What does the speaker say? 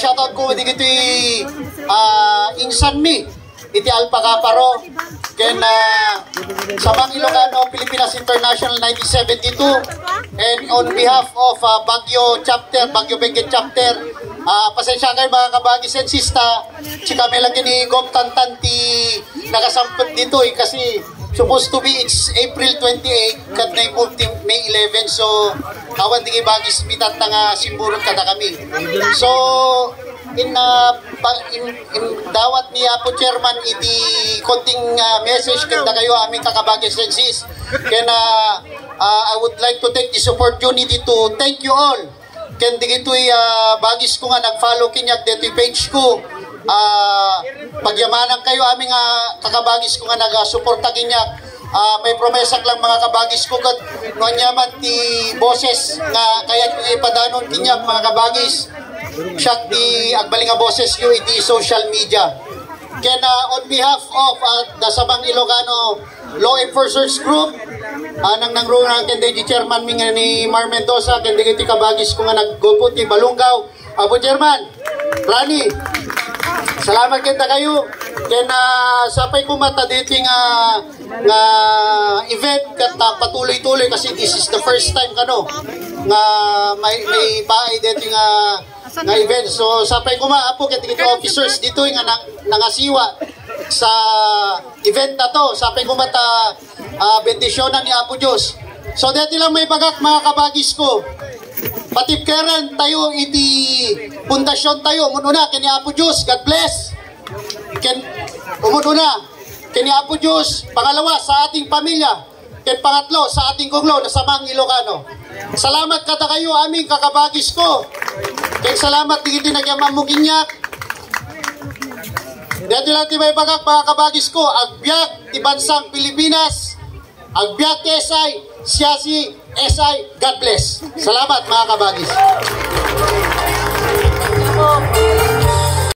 shoutout ko di gito insan mi iti Alpacaparo ken Sabang Ilocano Pilipinas International 1972, and on behalf of Baguio chapter, Baguio Benguet chapter, pasensya kayo mga kabagi sensista, si kami lang ni Gop Tantan ti nakasampot dito kasi supposed to be it's April 28 kat na yung May 11, so awan di bagis mitat nga simbolo kada kami. So in dawat ni Apo Chairman iti konting message kanda kayo aming kakabagi sensis, kaya I would like to take this opportunity to thank you all. Ken digito'y bagis ko nga nag-follow kinyak dito page ko. Pagyamanan kayo aming kakabagis ko nga nag-suporta kinyak. May promesak lang mga kabagis ko kat nonyaman ti boses nga kaya ipadanon kinyak mga kabagis. Siya di agbaling nga boses ko iti social media. Ken on behalf of the Sabang Ilocano Law Enforcers Group, nang nangruna ken di chairman mi ni Mar Mendoza, ken di kabagis ko nga naggupot ti Balungaw. Apo Chairman Rani, salamat kita kayo. Ken sapay ko mata dito nga event kat patuloy-tuloy kasi this is the first time kano nga may bahay dito nga event. So sapay ko maapo ket dito officers dito nga nangasiwa sa event na to. Sapay ko mata bendisyonan ni Apo Diyos. So dito lang may bagak mga kabagis ko. Patipkeran tayo iti pundasyon tayo mununa kini Apo Diyos. God bless. Ken umununa kini Apo Diyos. Pangalawa sa ating pamilya. Ken pangatlo sa ating guglo na Sabang Ilocano. Salamat kata kayo aming kakabagis ko. Ken salamat digiti nagyamang muginyak. Dito lang ti may bagak mga kabagis ko. Agbyag ti bansang Pilipinas. Agbyag ti SI. Siya si SI. God bless. Salamat mga kabagis.